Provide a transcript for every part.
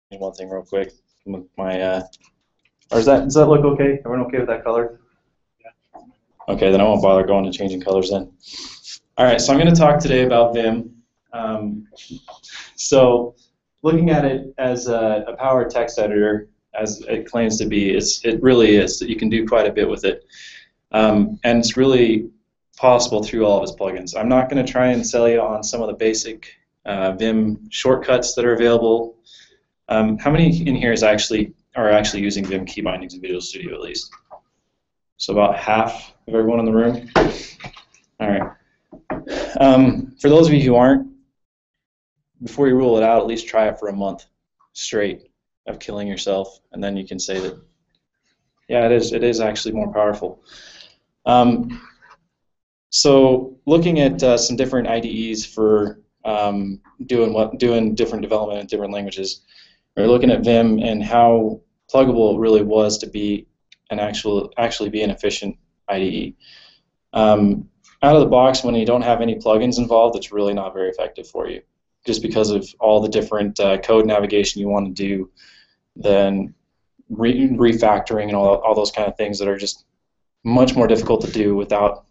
one thing real quick. My or does that look okay? Everyone okay with that color? Yeah. Okay, then I won't bother going and changing colors then. All right, so I'm going to talk today about Vim. So looking at it as a power text editor, as it claims to be, it really is. You can do quite a bit with it, and it's really possible through all of its plugins. I'm not going to try and sell you on some of the basic Vim shortcuts that are available. How many in here are actually using Vim key bindings in Visual Studio at least? So about half of everyone in the room. All right. For those of you who aren't, before you rule it out, at least try it for a month straight of killing yourself, and then you can say that, yeah, it is actually more powerful. So looking at some different IDEs for doing different development in different languages, we're looking at Vim and how pluggable it really was to be actually be an efficient IDE. Out of the box, when you don't have any plugins involved, it's really not very effective for you, just because of all the different code navigation you want to do, then refactoring and all those kind of things that are just much more difficult to do without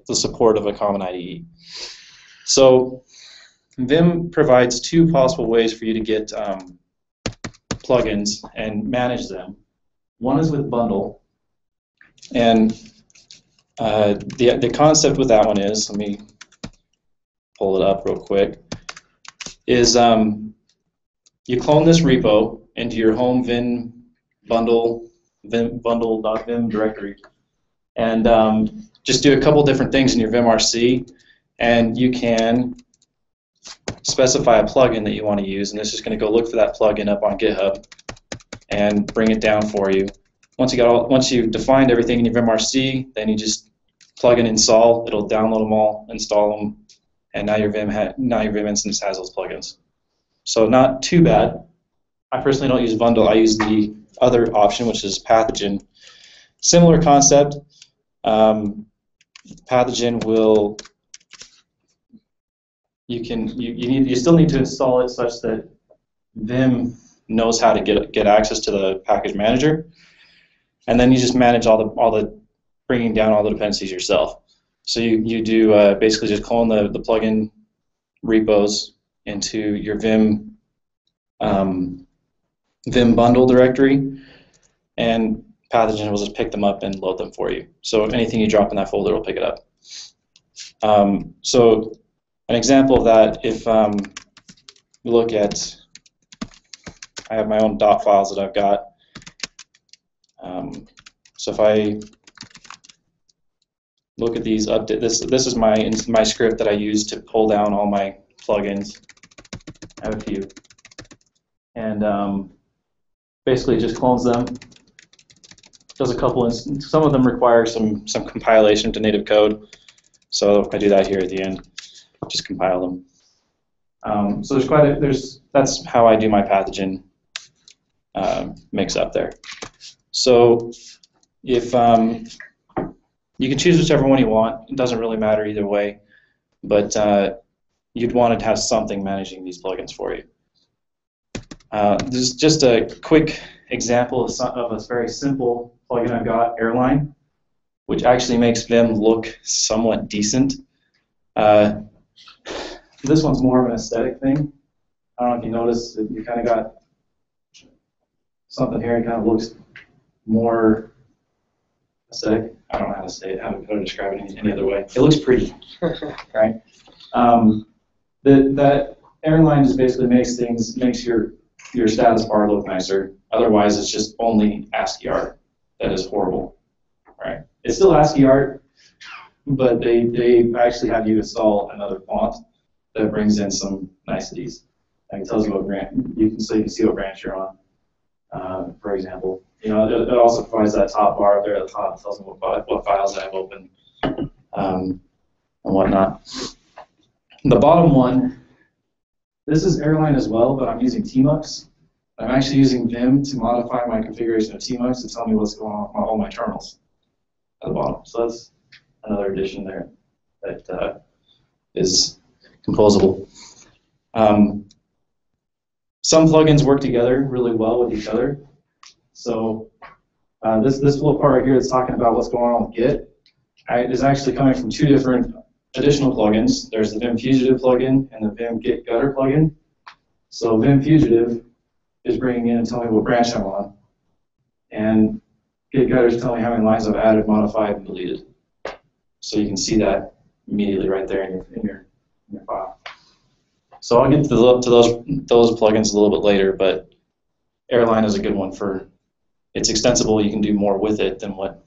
the support of a common IDE. So Vim provides two possible ways for you to get plugins and manage them. One is with bundle, and the concept with that one is, let me pull it up real quick, is you clone this repo into your home Vim bundle.vim directory, and just do a couple different things in your vimrc, and you can specify a plugin that you want to use, and this is going to go look for that plugin up on GitHub and bring it down for you. Once you've defined everything in your vimrc, then you just plug in install. It'll download them all, install them, and now your Vim instance has those plugins. So not too bad. I personally don't use bundle. I use the other option, which is pathogen. Similar concept. Pathogen will you still need to install it such that Vim knows how to get access to the package manager, and then you just manage all the bringing down all the dependencies yourself. So you do basically just clone the plugin repos into your Vim bundle directory, and pathogen will just pick them up and load them for you. So anything you drop in that folder will pick it up. So an example of that, if you look at, I have my own dot files that I've got. So if I look at these update, this is my script that I use to pull down all my plugins. I have a few, and basically just clones them. Does a couple, some of them require some compilation to native code, so I do that here at the end. Just compile them. So that's how I do my pathogen mix up there. So if you can choose whichever one you want, it doesn't really matter either way, but you'd want to have something managing these plugins for you. This is just a quick example of a very simple plugin I've got, Airline, which actually makes Vim look somewhat decent. This one's more of an aesthetic thing. I don't know if you notice that you kind of got something here. It kind of looks more aesthetic. I don't know how to say it, how to describe it any other way. It looks pretty, right? That Airline just basically makes your status bar look nicer. Otherwise, it's just only ASCII art that is horrible, right? It's still ASCII art, but they actually have you install another font that brings in some niceties. It tells you what branch, so you can see what branch you're on, for example. You know, it also provides that top bar up there at the top. It tells me what files I have open, and whatnot. The bottom one, this is Airline as well, but I'm using Tmux. I'm actually using Vim to modify my configuration of Tmux to tell me what's going on with all my internals at the bottom. So that's another addition there that is composable. Some plugins work together really well with each other. So this little part right here that's talking about what's going on with Git is actually coming from two different additional plugins. There's the Vim Fugitive plugin and the Vim Git Gutter plugin. So Vim Fugitive is bringing in and telling me what branch I'm on, and Git Gutter is telling me how many lines I've added, modified, and deleted. So you can see that immediately right there in your file. So I'll get to those plugins a little bit later, but Airline is a good one for, it's extensible, you can do more with it than what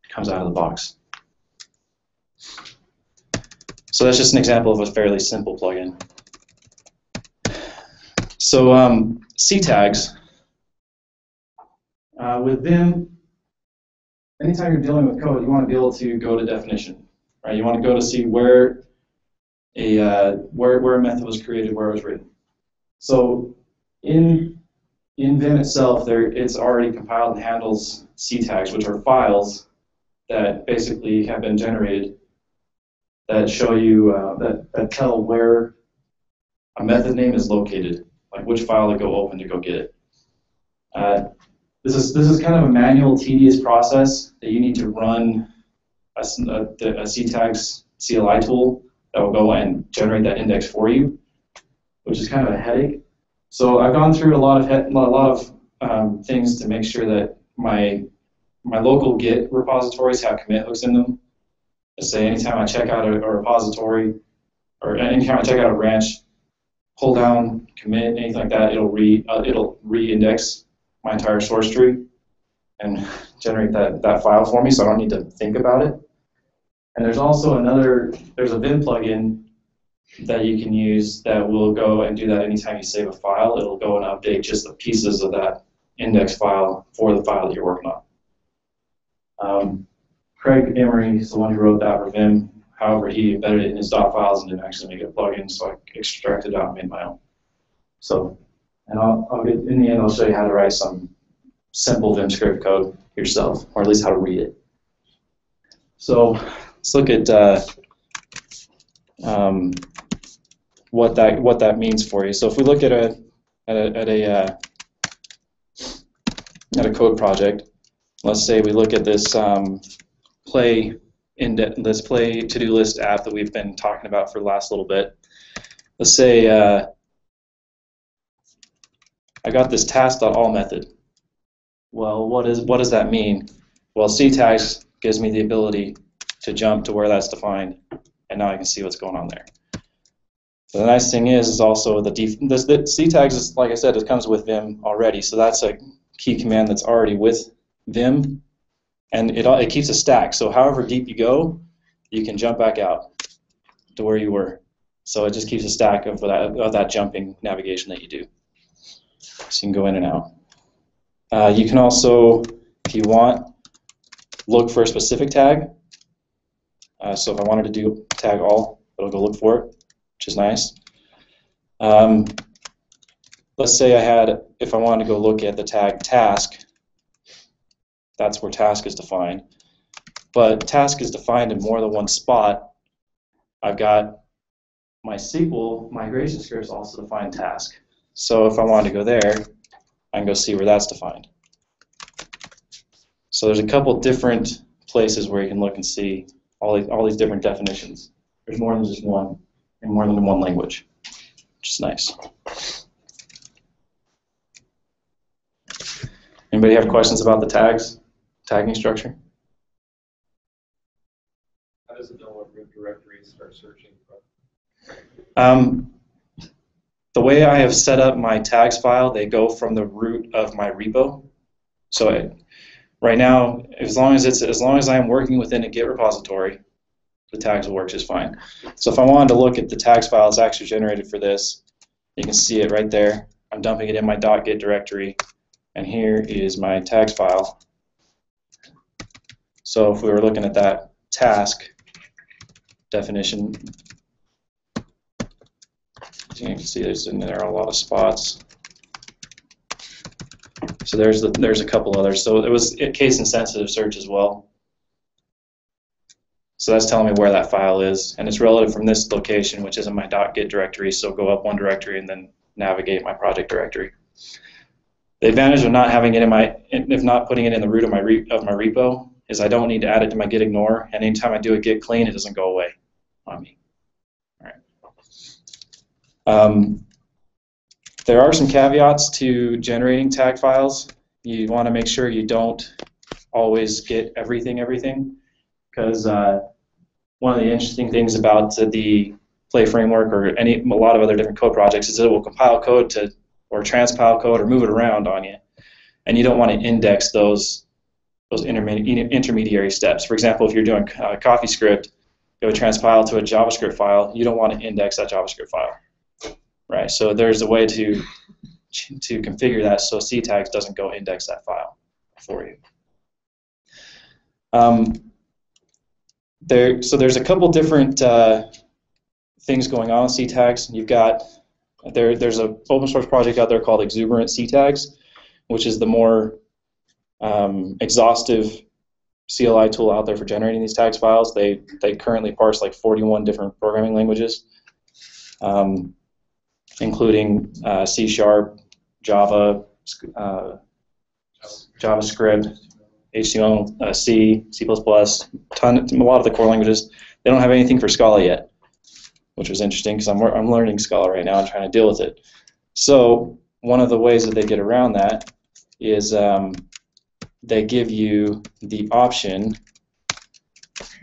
comes out of the box. So that's just an example of a fairly simple plugin. So Ctags, with Vim, anytime you're dealing with code, you want to be able to go to definition, right? You want to go to see where a method was created, where it was written. So in Vim itself, it's already compiled and handles Ctags, which are files that basically have been generated that show you that tell where a method name is located, like which file to go open to go get it. This is kind of a manual, tedious process that you need to run a Ctags CLI tool that will go and generate that index for you, which is kind of a headache. So I've gone through a lot of things to make sure that my local Git repositories have commit hooks in them. Let's say anytime I check out a repository, or anytime I check out a branch, pull down, commit, anything like that, it'll re-index my entire source tree and generate that file for me, so I don't need to think about it. And there's also there's a Vim plugin that you can use that will go and do that anytime you save a file. It'll go and update just the pieces of that index file for the file that you're working on. Craig Emery is the one who wrote that for Vim. However, he embedded it in his dot files and didn't actually make it a plugin, so I extracted it out and made my own. So, and in the end, I'll show you how to write some simple Vim script code yourself, or at least how to read it. So let's look at what that means for you. So if we look at a code project, let's say we look at this this play to-do list app that we've been talking about for the last little bit. Let's say I got this task.all method. Well, what does that mean? Well, Ctags gives me the ability to jump to where that's defined, and now I can see what's going on there. So the nice thing is also the Ctags is, like I said, it comes with Vim already, so that's a key command that's already with Vim, and it keeps a stack. So however deep you go, you can jump back out to where you were. So it just keeps a stack of that jumping navigation that you do. So you can go in and out. You can also, if you want, look for a specific tag. So if I wanted to do tag all, it'll go look for it, which is nice. Let's say if I wanted to go look at the tag task, that's where task is defined. But task is defined in more than one spot. I've got my SQL migration scripts also define task. So if I wanted to go there, I can go see where that's defined. So there's a couple different places where you can look and see all these different definitions. There's more than just one, in more than one language, which is nice. Anybody have questions about the tagging structure? How does it know what root directory to start searching from? The way I have set up my tags file, they go from the root of my repo. So right now, as long as I'm working within a Git repository, the tags will work just fine. So if I wanted to look at the tags file that's actually generated for this, you can see it right there. I'm dumping it in my .git directory, and here is my tags file. So if we were looking at that task definition, you can see there are a lot of spots. So there's a couple others. So it was a case-insensitive search as well. So that's telling me where that file is, and it's relative from this location, which is in my .git directory. So go up one directory and then navigate my project directory. The advantage of not having it if not putting it in the root of my repo, is I don't need to add it to my git ignore, and anytime I do a git clean, it doesn't go away on me. All right. There are some caveats to generating tag files. You want to make sure you don't always get everything, because one of the interesting things about the Play framework or a lot of other different code projects is that it will compile code to or transpile code or move it around on you, and you don't want to index those intermediary steps. For example, if you're doing CoffeeScript, it would transpile to a JavaScript file. You don't want to index that JavaScript file, right? So there's a way to configure that so Ctags doesn't go index that file for you. So there's a couple different things going on with Ctags. You've got there's an open source project out there called Exuberant Ctags, which is the more exhaustive CLI tool out there for generating these tags files. They currently parse like 41 different programming languages, including C#, Java, JavaScript, HTML, C, C++, a lot of the core languages. They don't have anything for Scala yet, which was interesting because I'm learning Scala right now and trying to deal with it. So one of the ways that they get around that is they give you the option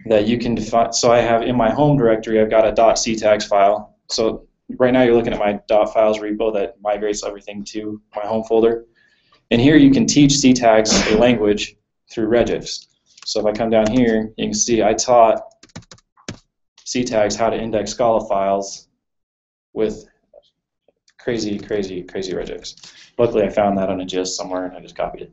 that you can define. So I have in my home directory, I've got a .ctags file. So right now you're looking at my .files repo that migrates everything to my home folder. And here you can teach Ctags a language through regifs. So if I come down here, you can see I taught Ctags how to index Scala files with crazy regifs. Luckily I found that on a gist somewhere and I just copied it.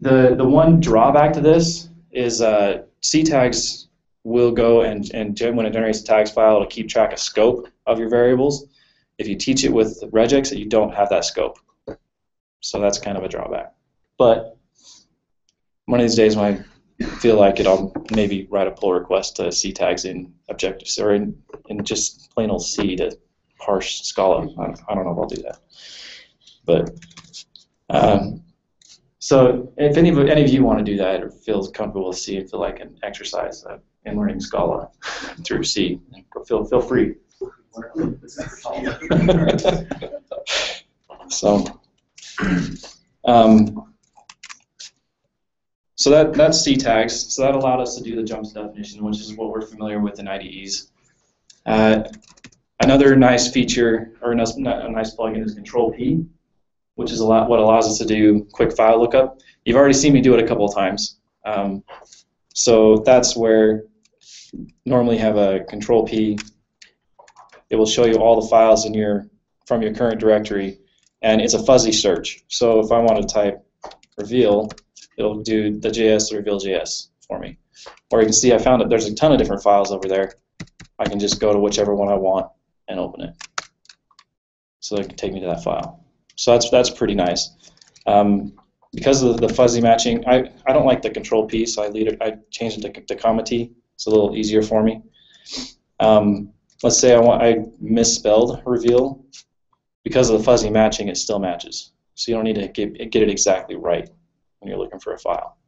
The one drawback to this is Ctags will go and when it generates a tags file, it'll keep track of scope of your variables. If you teach it with regex, you don't have that scope. So that's kind of a drawback. But one of these days when I feel like it, I'll maybe write a pull request to Ctags in Objective or in just plain old C to parse Scala. I don't know if I'll do that. But so if any of you want to do that or feel comfortable with C and feel like an exercise in learning Scala through C, feel free. So that's Ctags. So that allowed us to do the jumps definition, which is what we're familiar with in IDEs. Another nice feature or a nice plugin is CtrlP, which is what allows us to do quick file lookup. You've already seen me do it a couple of times. So that's where normally you have a CtrlP. It will show you all the files from your current directory, and it's a fuzzy search. So if I want to type reveal, it'll do the JS reveal.js for me. Or you can see I found that there's a ton of different files over there. I can just go to whichever one I want and open it. So it can take me to that file. So that's pretty nice. Because of the fuzzy matching, I don't like the CtrlP, so I changed it to comma T. It's a little easier for me. Let's say I misspelled reveal. Because of the fuzzy matching, it still matches. So you don't need to get it exactly right when you're looking for a file,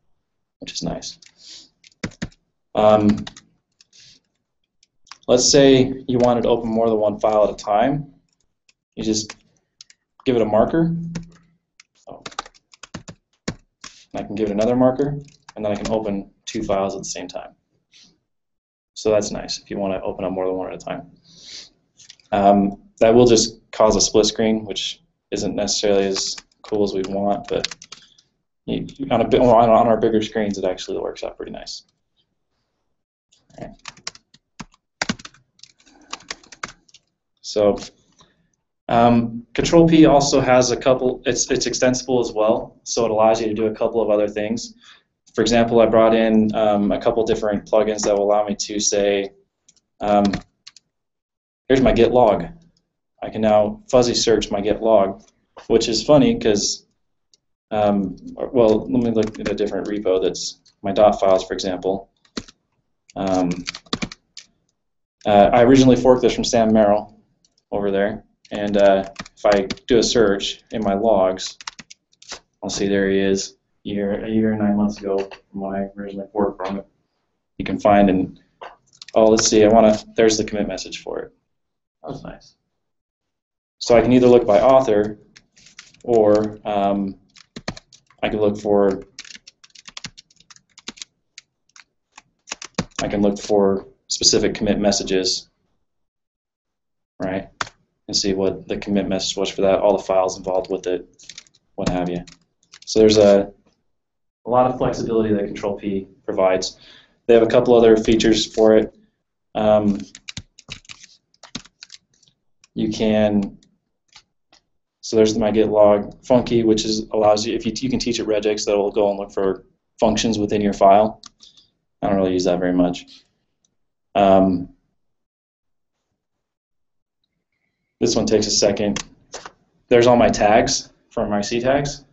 which is nice. Let's say you wanted to open more than one file at a time. You just give it a marker. Oh. I can give it another marker, and then I can open two files at the same time. So that's nice if you want to open up more than one at a time. That will just cause a split screen, which isn't necessarily as cool as we want, but on our bigger screens, it actually works out pretty nice. All right. So CtrlP also has a couple, it's extensible as well, so it allows you to do a couple of other things. For example, I brought in a couple different plugins that will allow me to say, here's my git log. I can now fuzzy search my git log, which is funny because, well, let me look at a different repo that's my .files, for example. I originally forked this from Sam Merrill, over there, and if I do a search in my logs, I'll see there he is a year and 9 months ago when I originally poured from it. You can find, and oh, let's see, there's the commit message for it. That was nice. So I can either look by author, or I can look for specific commit messages, right? And see what the commit message was for that, all the files involved with it, what have you. So there's a lot of flexibility that CtrlP provides. They have a couple other features for it. You can, so there's my get log funky, which allows you, if you can teach it regex, that will go and look for functions within your file. I don't really use that very much. This one takes a second. There's all my tags from my Ctags,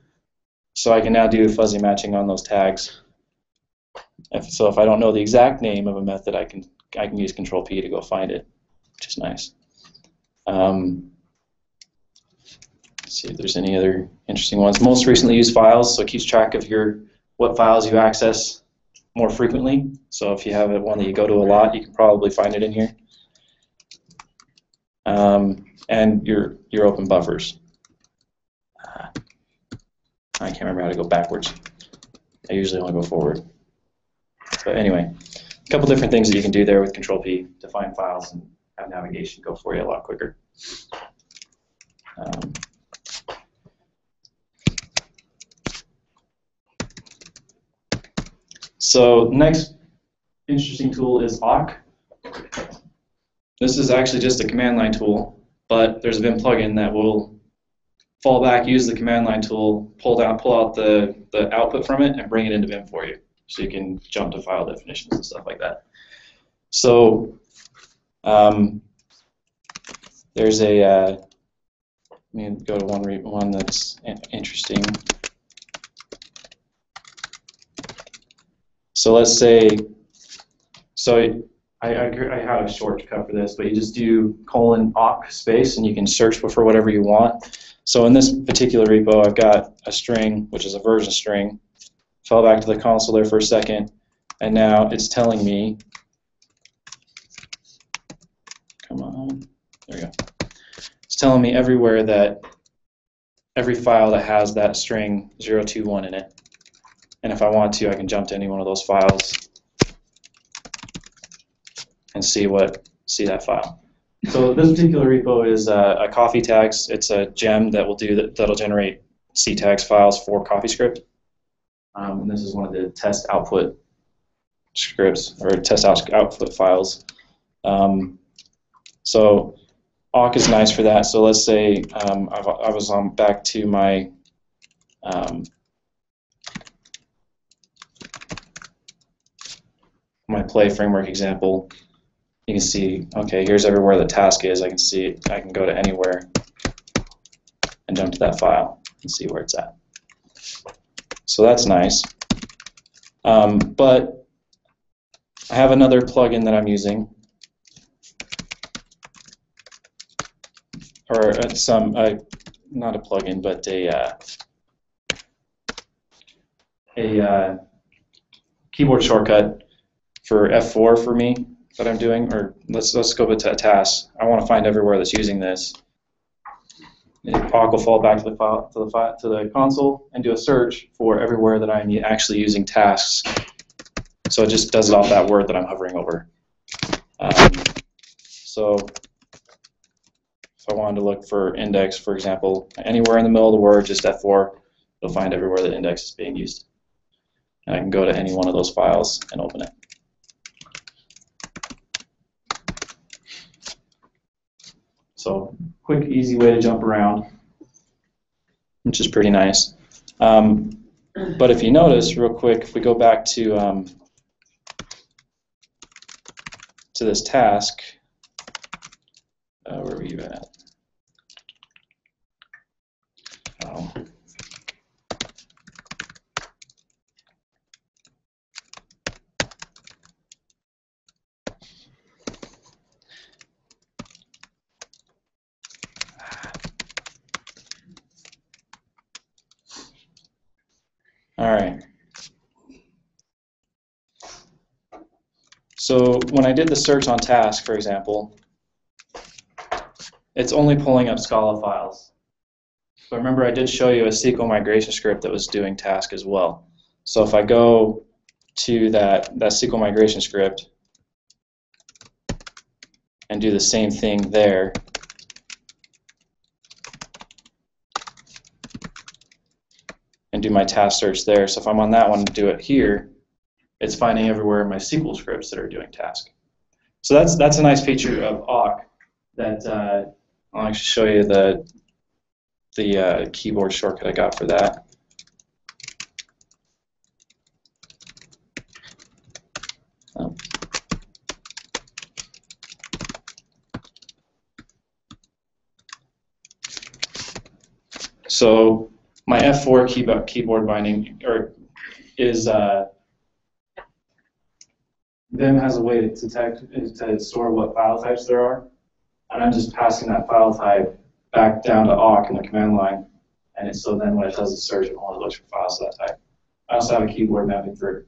so I can now do fuzzy matching on those tags. So if I don't know the exact name of a method, I can use Control-P to go find it, which is nice. Let's see if there's any other interesting ones. Most recently used files, so it keeps track of what files you access more frequently. So if you have one that you go to a lot, you can probably find it in here. And your open buffers. I can't remember how to go backwards. I usually only go forward. But anyway, a couple different things that you can do there with Control-P to find files and have navigation go for you a lot quicker. So next interesting tool is awk. This is actually just a command line tool, but there's a Vim plugin that will fall back, use the command line tool, pull out the output from it, and bring it into Vim for you. So you can jump to file definitions and stuff like that. So there's a, let me go to one that's interesting. So let's say, I have a shortcut for this, but you just do :awk space, and you can search for whatever you want. So in this particular repo, I've got a string, which is a version string. Fell back to the console there for a second, and now it's telling me, come on, there we go. It's telling me everywhere that every file that has that string 021 in it. And if I want to, I can jump to any one of those files and see that file. So this particular repo is a coffee tags. It's a gem that that'll generate Ctags files for CoffeeScript. And this is one of the test output scripts or test output files. So awk is nice for that. So let's say I was on back to my my play framework example. You can see, okay, here's everywhere the task is. I can see it. I can go to anywhere and jump to that file and see where it's at. So that's nice. But I have another plugin that I'm using, or not a plugin, but a keyboard shortcut for F4 for me that I'm doing. Or let's go to a task. I want to find everywhere that's using this. Awk will fall back to the console and do a search for everywhere that I'm actually using tasks. So it just does it off that word that I'm hovering over. So if I wanted to look for index, for example, anywhere in the middle of the word, just F4, it'll find everywhere the index is being used. And I can go to any one of those files and open it. So quick, easy way to jump around, which is pretty nice. But if you notice, real quick, if we go back to this task, where were you at? Oh. All right. So when I did the search on task, for example, it's only pulling up Scala files. But remember, I did show you a SQL migration script that was doing task as well. So if I go to that SQL migration script and do the same thing there, and do my task search there. So if I'm on that one and do it here, it's finding everywhere in my SQL scripts that are doing task. So that's a nice feature of awk that I'll actually show you the keyboard shortcut I got for that. So my F4 keyboard binding is Vim has a way to store what file types there are, and I'm just passing that file type back down to awk in the command line, and so then when it does the search, it only looks for files of that type. I also have a keyboard mapping for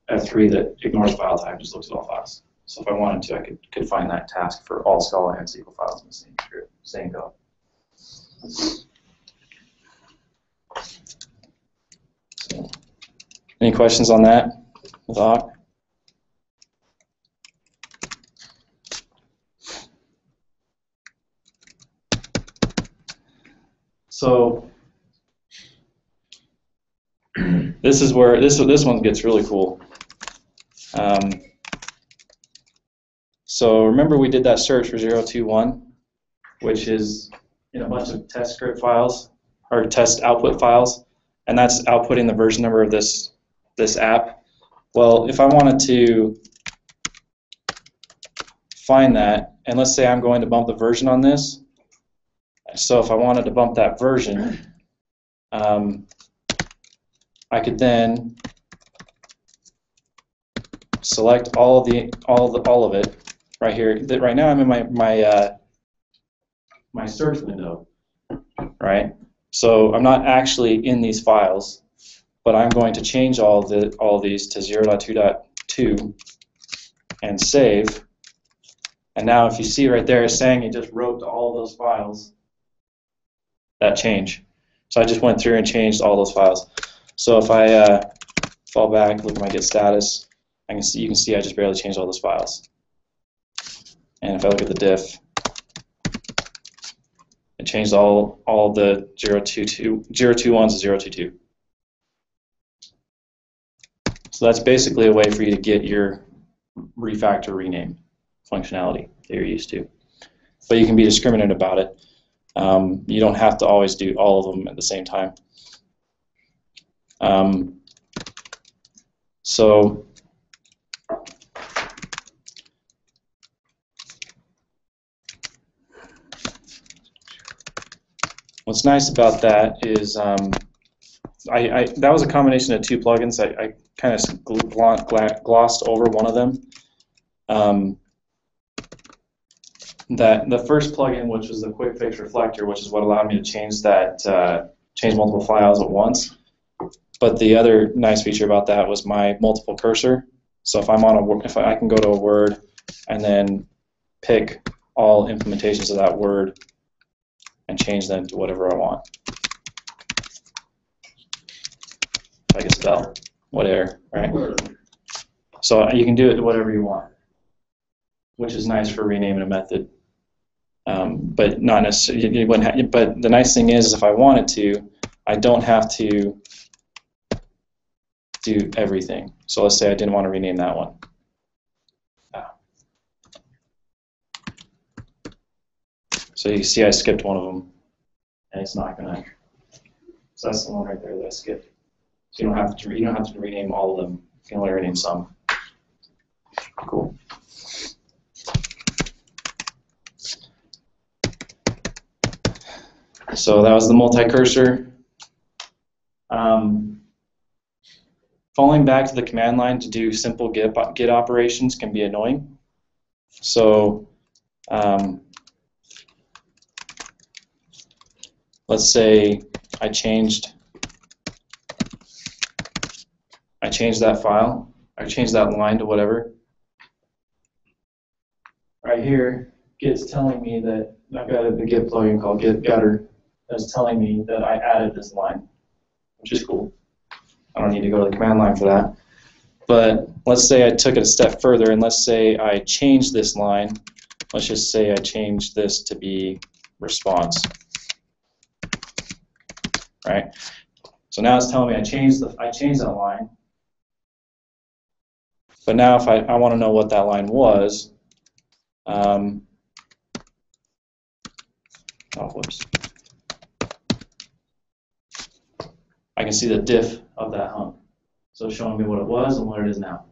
F3 that ignores file type, just looks at all files. So if I wanted to, I could find that task for all Scala and SQL files in the same script, same code. So, any questions on that with awk? So this is where this one gets really cool. So remember we did that search for 021, which is in a bunch of test script files or test output files, and that's outputting the version number of this app. Well, if I wanted to find that, and let's say I'm going to bump the version on this, so if I wanted to bump that version, I could then select all of it right here. Right now I'm in my search window, right? So I'm not actually in these files, but I'm going to change all these to 0.2.2 and save. And now if you see right there, it's saying it just wrote to all those files that change. So I just went through and changed all those files. So if I fall back, look at my get status, you can see I just barely changed all those files. And if I look at the diff, it changed all the 021s to 022. So that's basically a way for you to get your refactor rename functionality that you're used to. But you can be discriminate about it. You don't have to always do all of them at the same time. So what's nice about that is that was a combination of two plugins. I kind of glossed over one of them. That the first plugin, which was the Quick Fix Reflector, which is what allowed me to change change multiple files at once. But the other nice feature about that was my multiple cursor. So if I'm on if I can go to a word and then pick all implementations of that word and change them to whatever I want. If I can spell, whatever, right? So you can do it to whatever you want, which is nice for renaming a method. But not necessarily. But the nice thing is, if I wanted to, I don't have to do everything. So let's say I didn't want to rename that one. So you see I skipped one of them, and it's not gonna. So that's the one right there that I skipped. So you don't have to rename all of them. You can only rename some. Cool. So that was the multi-cursor. Falling back to the command line to do simple git operations can be annoying. So let's say I changed I change that file, I change that line to whatever. Right here, Git's telling me that I've got a Git plugin called Git Gutter that's telling me that I added this line, which is cool. I don't need to go to the command line for that. But let's say I took it a step further, and let's say I changed this line. Let's just say I changed this to be response. Right? So now it's telling me I changed that line. But now if I want to know what that line was, oh, whoops. I can see the diff of that hump. So it's showing me what it was and what it is now.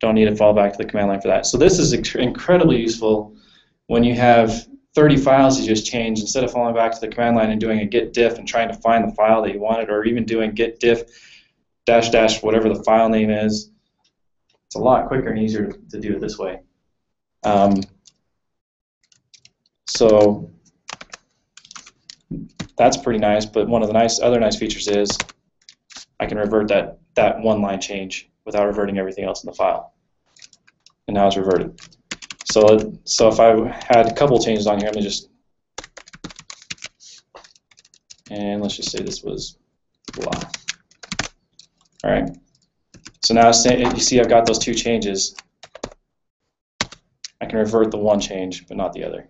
Don't need to fall back to the command line for that. So this is incredibly useful when you have 30 files you just changed. Instead of falling back to the command line and doing a git diff and trying to find the file that you wanted, or even doing git diff -- whatever the file name is, it's a lot quicker and easier to do it this way. So that's pretty nice, but one of the other nice features is I can revert that one line change without reverting everything else in the file. And now it's reverted. So if I had a couple changes on here, let me just, and let's just say this was blah. All right. So now you see I've got those two changes. I can revert the one change, but not the other.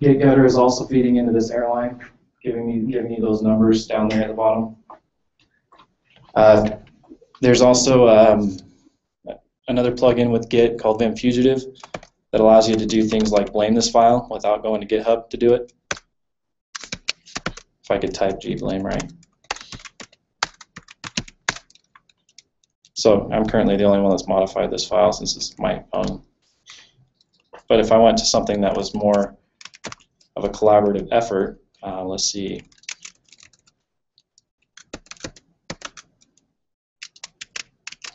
Git Gutter is also feeding into this airline, giving me those numbers down there at the bottom. There's also another plugin with Git called Vim Fugitive that allows you to do things like blame this file without going to GitHub to do it. If I could type gblame right. So I'm currently the only one that's modified this file since it's my own. But if I went to something that was more of a collaborative effort, let's see.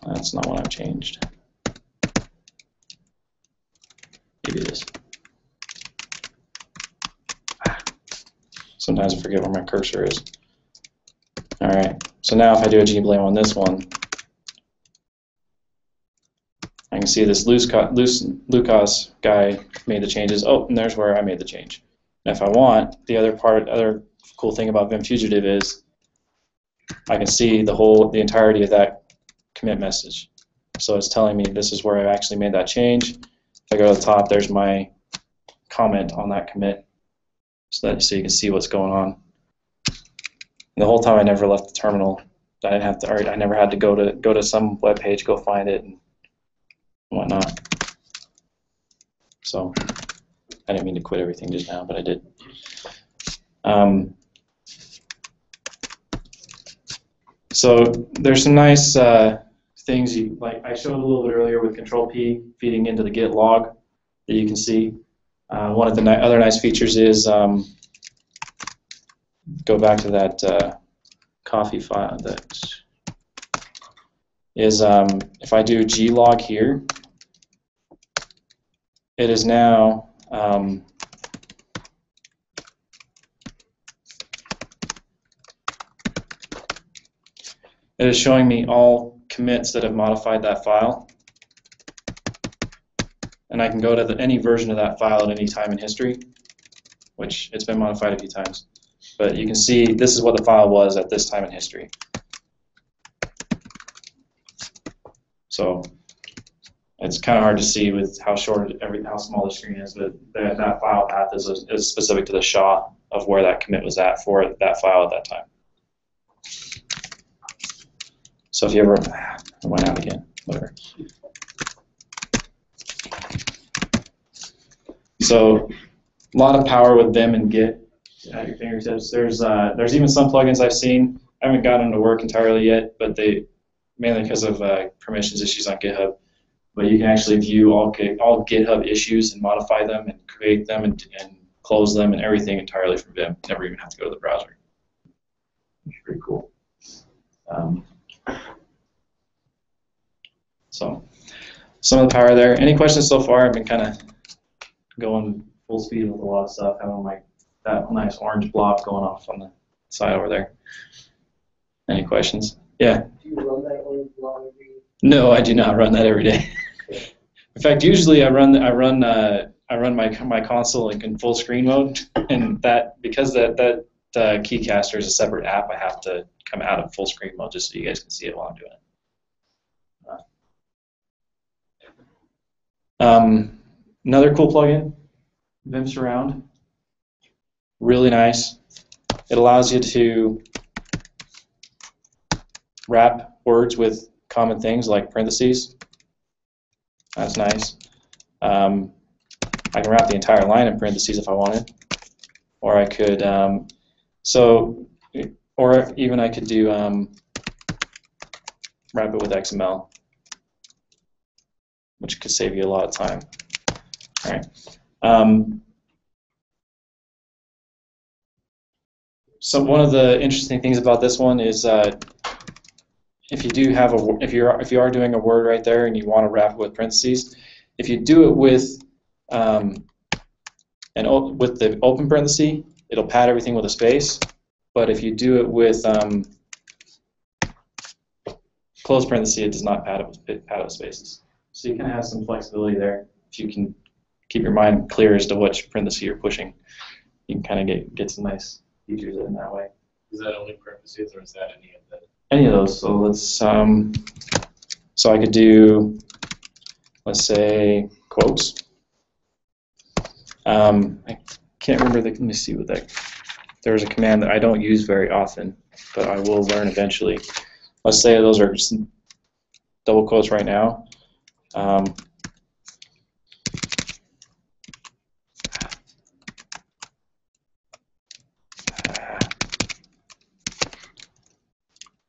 That's not what I've changed. Maybe it is. Sometimes I forget where my cursor is. All right. So now if I do a gblame on this one, I can see this Lucas guy made the changes. Oh, and there's where I made the change. And if I want, the other cool thing about Vim Fugitive is I can see the entirety of that commit message. So it's telling me this is where I actually made that change. If I go to the top, there's my comment on that commit, so you can see what's going on. And the whole time I never left the terminal. I never had to go to some web page, go find it, and whatnot. So I didn't mean to quit everything just now, but I did. So there's some nice things like I showed a little bit earlier with CtrlP feeding into the Git log that you can see. One of the other nice features is go back to that coffee file. That is if I do glog here, it is now it is showing me all commits that have modified that file, and I can go to any version of that file at any time in history, which it's been modified a few times. But you can see this is what the file was at this time in history. So it's kind of hard to see with how short how small the screen is, but that file path is specific to the SHA of where that commit was at for that file at that time. So if you ever, I went out again, whatever. So a lot of power with Vim and Git at your fingertips. There's even some plugins I've seen. I haven't gotten them to work entirely yet, but mainly because of permissions issues on GitHub. But you can actually view all GitHub issues and modify them and create them and close them and everything entirely from Vim. Never even have to go to the browser. It's pretty cool. So some of the power there. Any questions so far? I've been kind of going full speed with a lot of stuff, having that nice orange blob going off on the side over there. Any questions? Yeah. Do you run that orange blob every day? No, I do not run that every day. In fact, usually I run my console in full screen mode, and because that Keycaster is a separate app, I have to come out of full screen mode just so you guys can see it while I'm doing it. Another cool plugin, Vim Surround. Really nice. It allows you to wrap words with common things like parentheses. That's nice. I can wrap the entire line in parentheses if I wanted, or I could, or even I could do wrap it with XML, which could save you a lot of time. All right. So one of the interesting things about this one is if you are doing a word right there and you want to wrap it with parentheses, if you do it with the open parenthesis, it'll pad everything with a space. But if you do it with closed parenthesis, it does not pad it with spaces. So you can have some flexibility there. If you can keep your mind clear as to which parenthesis you're pushing, you can kind of get some nice features in that way. Is that only parentheses, or is that any of them? Any of those. So let's. So I could do, let's say, quotes. I can't remember let me see what that. There's a command that I don't use very often, but I will learn eventually. Let's say those are just double quotes right now.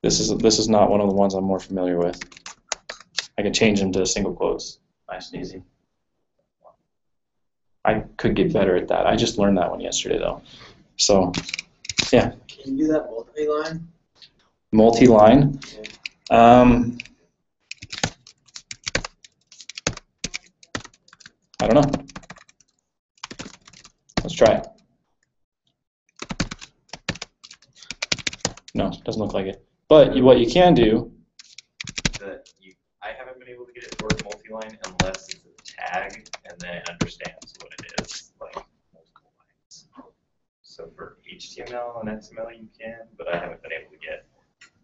This is not one of the ones I'm more familiar with. I can change them to single quotes. Nice and easy. I could get better at that. I just learned that one yesterday, though. So, yeah. Can you do that multi-line? Multi-line? Yeah. I don't know. Let's try it. No, doesn't look like it. But what you can do. I haven't been able to get it to work multi-line unless it's a tag and then it understands what it is, like multiple lines. So for HTML and XML you can, but I haven't been able to get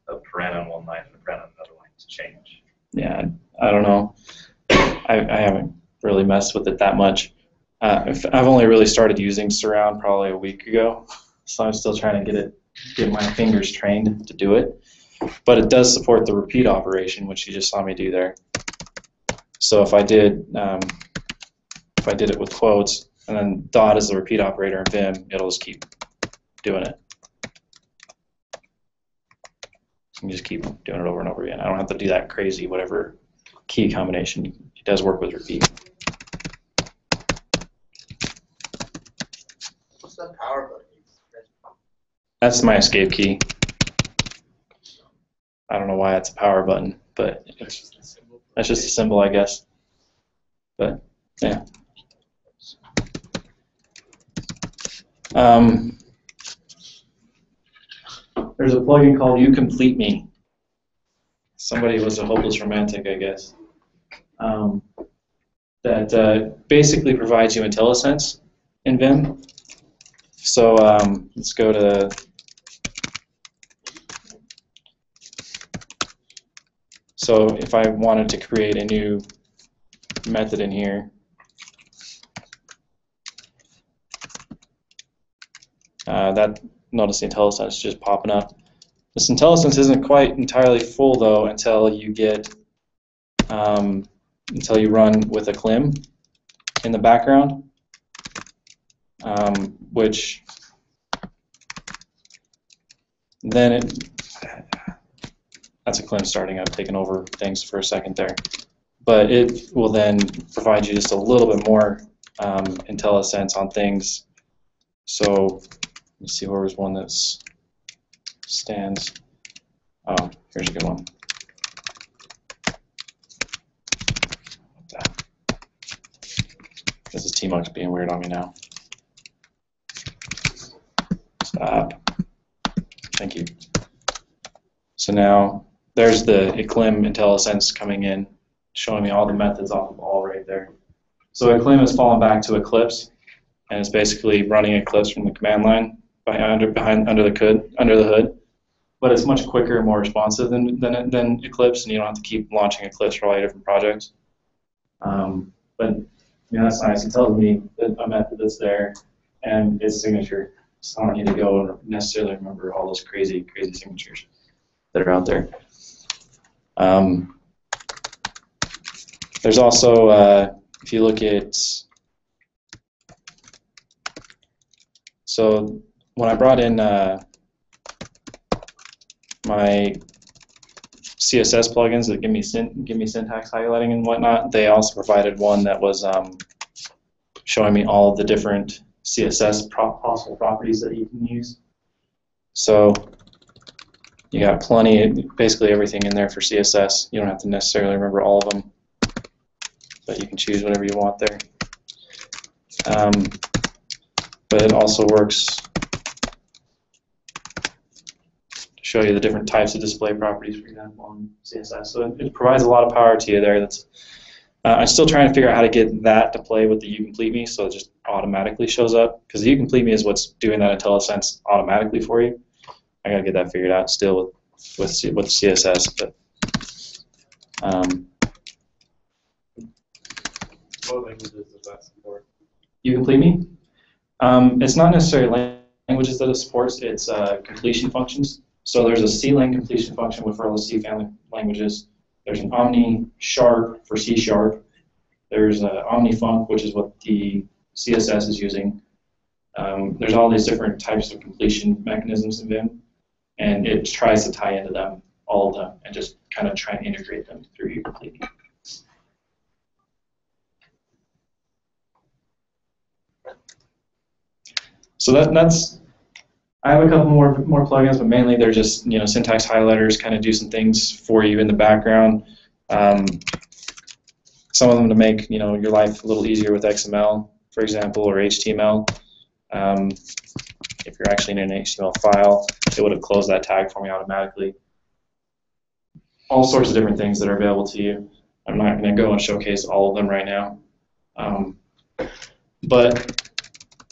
a paren on one line and a paren on another line to change. Yeah, I don't know. I haven't really messed with it that much. I've only really started using Surround probably a week ago, so I'm still trying to get my fingers trained to do it. But it does support the repeat operation, which you just saw me do there. So if I did it with quotes and then dot is the repeat operator in Vim, it'll just keep doing it. You just keep doing it over and over again. I don't have to do that crazy whatever key combination. It does work with repeat. What's that power button? That's my escape key. I don't know why it's a power button, but That's just a symbol. that's just a symbol, I guess. But yeah. There's a plugin called You Complete Me. Somebody was a hopeless romantic, I guess. That basically provides you IntelliSense in Vim. So let's go to. So if I wanted to create a new method in here, notice the IntelliSense is just popping up. This IntelliSense isn't quite entirely full though until you get until you run with a clim in the background, which then that's a clim starting up, taking over things for a second there. But it will then provide you just a little bit more IntelliSense on things. So let's see, where was one that stands. Oh, here's a good one. This is Tmux being weird on me now. Stop. Thank you. So now there's the Eclim IntelliSense coming in, showing me all the methods off of all right there. So Eclim has fallen back to Eclipse, and it's basically running Eclipse from the command line under the hood. But it's much quicker and more responsive than Eclipse, and you don't have to keep launching Eclipse for all your different projects. But that's nice. It tells me a method that's there and its signature. So I don't need to go and necessarily remember all those crazy signatures that are out there. There's also, if you look at, so when I brought in my CSS plugins that give me syntax highlighting and whatnot, they also provided one that was showing me all of the different CSS possible properties that you can use. So you got plenty, basically everything in there for CSS. You don't have to necessarily remember all of them, but you can choose whatever you want there. But it also works to show you the different types of display properties, for example, on CSS. So it provides a lot of power to you there. That's I'm still trying to figure out how to get that to play with the UComplete Me, so it just automatically shows up. Because the UComplete Me is what's doing that IntelliSense automatically for you. I gotta get that figured out still with CSS, but What languages does that support? UComplete Me. It's not necessarily languages that it supports. It's completion functions. So there's a C-lang completion function with all the C family languages. There's an Omni Sharp for C#. There's OmniFunc, which is what the CSS is using. There's all these different types of completion mechanisms in Vim, and it tries to tie into them, all of them, and just kind of try and integrate them through UComplete. So that's. I have a couple more plugins, but mainly they're just syntax highlighters, kind of do some things for you in the background. Some of them to make your life a little easier with XML, for example, or HTML. If you're actually in an HTML file, it would have closed that tag for me automatically. All sorts of different things that are available to you. I'm not going to go and showcase all of them right now, but.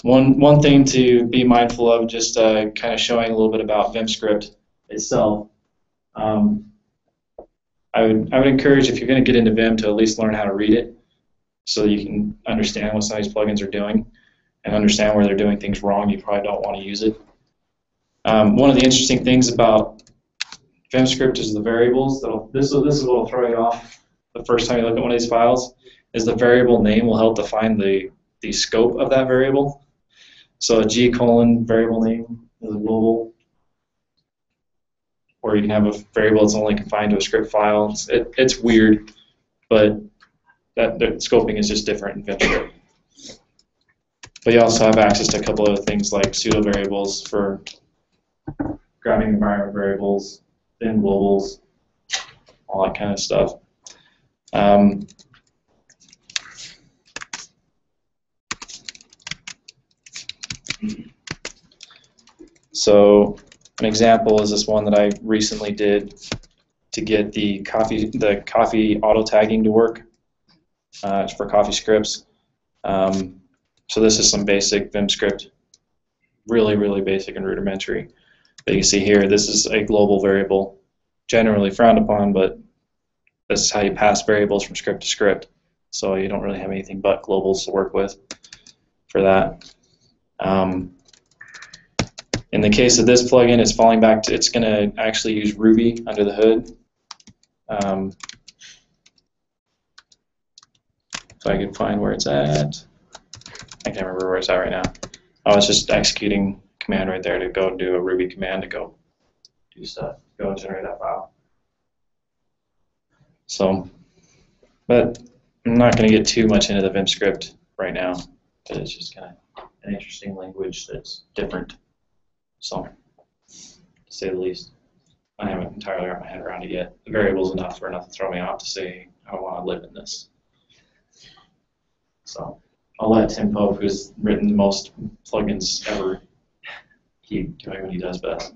One thing to be mindful of, just kind of showing a little bit about VimScript itself. I would encourage, if you're going to get into Vim, to at least learn how to read it, so that you can understand what some of these plugins are doing, and understand where they're doing things wrong. You probably don't want to use it. One of the interesting things about VimScript is the variables. This is what will throw you off the first time you look at one of these files. Is the variable name will help define the scope of that variable. So a G : variable name is a global, or you can have a variable that's only confined to a script file. It's weird, but that scoping is just different in VimScript. But you also have access to a couple other things like pseudo variables for grabbing environment variables, then globals, all that kind of stuff. So an example is this one that I recently did to get the coffee auto tagging to work. It's for coffee scripts. So this is some basic Vim script, really basic and rudimentary. But you can see here, this is a global variable, generally frowned upon, but this is how you pass variables from script to script. So you don't really have anything but globals to work with for that. In the case of this plugin, it's falling back to, it's going to actually use Ruby under the hood. If I can find where it's at. I can't remember where it's at right now. Oh, it's just executing command right there to go do a Ruby command to go do stuff, go generate that file. So, but I'm not going to get too much into the Vim script right now, because it's just kind of an interesting language that's different. So, to say the least, I haven't entirely wrapped my head around it yet. The variable's enough to throw me off to say I want to live in this. So, I'll let Tim Pope, who's written the most plugins ever, keep doing what he does best.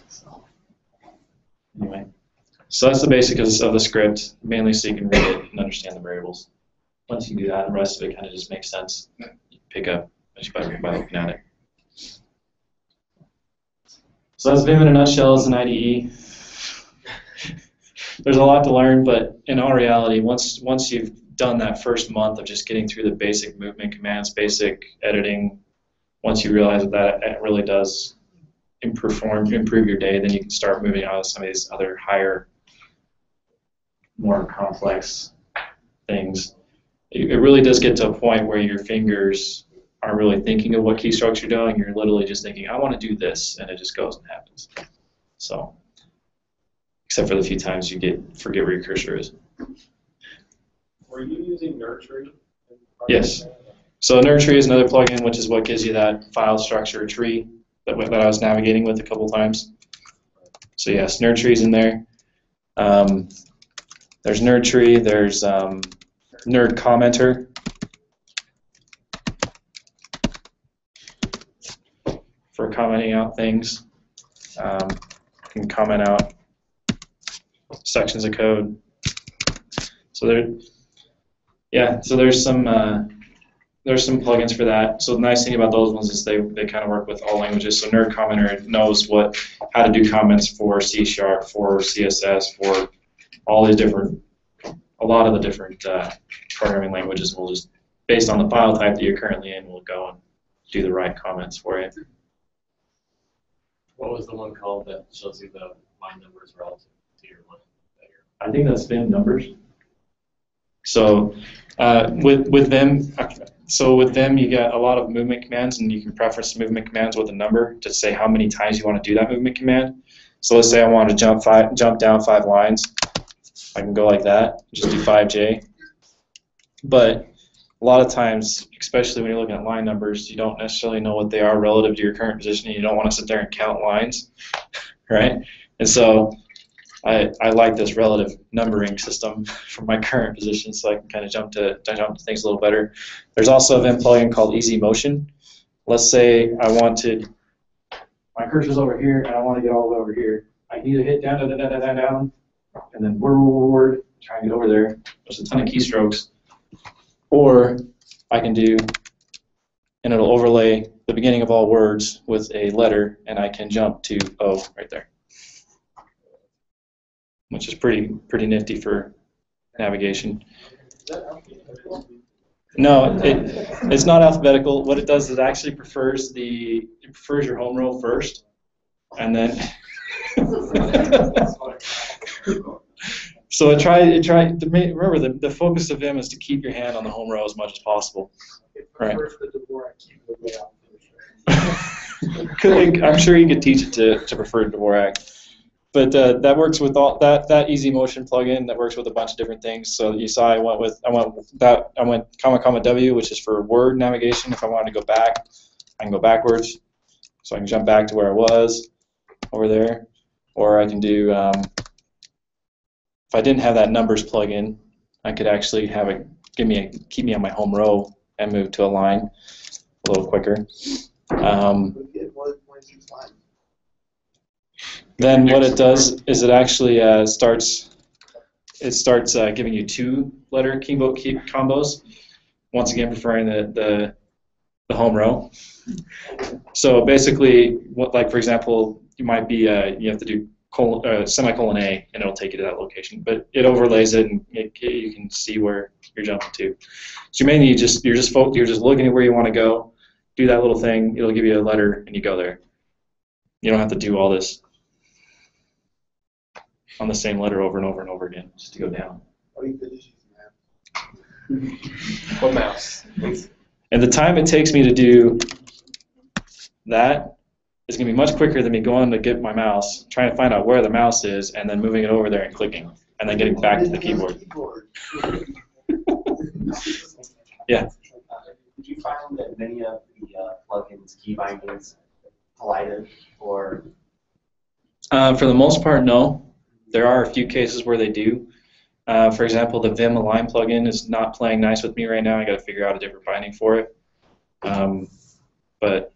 So, anyway, so that's the basics of the script, mainly so you can read it and understand the variables. Once you do that, the rest of it kind of just makes sense. You pick up just by looking at it. So that's Vim in a nutshell as an IDE. There's a lot to learn, but in all reality, once you've done that first month of just getting through the basic movement commands, basic editing, once you realize that it really does improve your day, then you can start moving on to some of these other higher, more complex things. It really does get to a point where your fingers aren't really thinking of what keystrokes you're doing. You're literally just thinking, I want to do this, and it just goes and happens. So, except for the few times you forget where your cursor is. Were you using nurturing? Yes. So nurturing is another plugin, which is what gives you that file structure tree that I was navigating with a couple times. So yes, nurturing is in there. There's nurturing. There's nerd commenter. For commenting out things. You can comment out sections of code. So there's some plugins for that. So the nice thing about those ones is they kind of work with all languages. So Nerd Commenter knows how to do comments for C#, for CSS, for all these a lot of the different programming languages. We'll just, based on the file type that you're currently in, we'll go and do the right comments for you. What was the one called that shows you the line numbers relative to your line? I think that's Vim numbers. So with Vim, you get a lot of movement commands, and you can preference movement commands with a number to say how many times you want to do that movement command. So let's say I want to jump down 5 lines. I can go like that, just do 5J. But a lot of times, especially when you're looking at line numbers, you don't necessarily know what they are relative to your current position, and you don't want to sit there and count lines, right? And so I like this relative numbering system for my current position, so I can kind of jump to things a little better. There's also a Vim plugin called Easy Motion. Let's say my cursor's over here, and I want to get all the way over here. I can either hit down, and then word, try and get over there. There's a ton of keystrokes. Or I can do, and it'll overlay the beginning of all words with a letter, and I can jump to O right there, which is pretty nifty for navigation. No, it's not alphabetical. What it does is it actually prefers your home row first, and then so remember the focus of Vim is to keep your hand on the home row as much as possible. Right. I'm sure you could teach it to prefer Dvorak. But that works with all that Easy Motion plugin. That works with a bunch of different things. So you saw I went comma W, which is for word navigation. If I wanted to go back, I can go backwards. So I can jump back to where I was over there, or I can do. If I didn't have that numbers plugin, I could actually have it keep me on my home row and move to a line a little quicker. Then what it does is it actually starts giving you 2-letter combos. Once again, preferring the home row. So basically, like for example, you might be you have to do semicolon A, and it'll take you to that location. But it overlays it, and you can see where you're jumping to. So mainly you're just looking at where you want to go, do that little thing. It'll give you a letter, and you go there. You don't have to do all this on the same letter over and over and over again just to go down. What mouse? And the time it takes me to do that is going to be much quicker than me going to get my mouse, trying to find out where the mouse is, and then moving it over there and clicking, and then getting back to the keyboard. Yeah. Did you find that many of the plugins key bindings collided, or? For the most part, no. There are a few cases where they do. For example, the Vim Align plugin is not playing nice with me right now. I got to figure out a different binding for it. But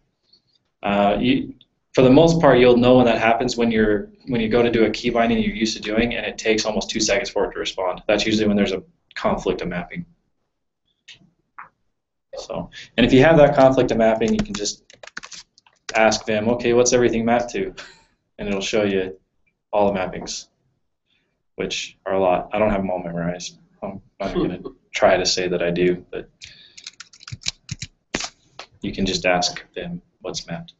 for the most part, you'll know when that happens when you go to do a key binding you're used to doing, and it takes almost 2 seconds for it to respond. That's usually when there's a conflict of mapping. So, and if you have that conflict of mapping, you can just ask Vim, okay, what's everything mapped to? And it'll show you all the mappings, which are a lot. I don't have them all memorized. I'm not going to try to say that I do, but you can just ask Vim what's mapped.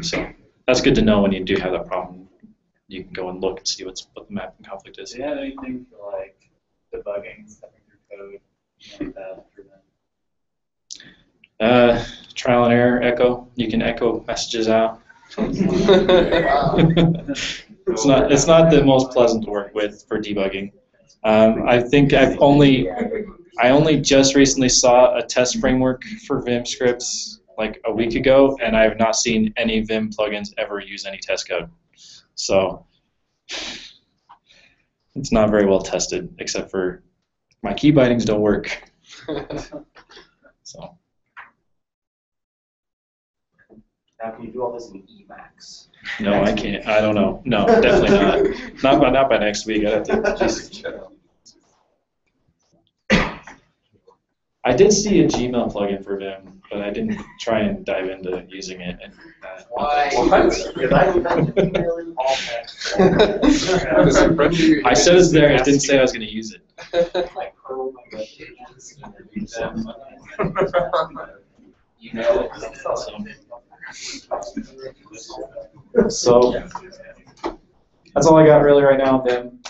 So that's good to know when you do have that problem. You can go and look and see what the mapping conflict is. Do you have anything for like debugging, stepping through code, like that for them? Trial and error echo. You can echo messages out. It's not the most pleasant to work with for debugging. I think I only just recently saw a test framework for Vim scripts like a week ago, and I have not seen any Vim plugins ever use any test code. So it's not very well tested, except for my key bindings don't work. So. Now, can you do all this in Emacs? No, I can't. I don't know. No, definitely not. Not by next week. I'd have to just. I did see a Gmail plugin for Vim, but I didn't try and dive into using it. And, Why? Because I don't really all that. I said it's there. I didn't say I was going to use it. Like Chrome, my web pages, and everything. You know, So that's all I got really right now, Vim.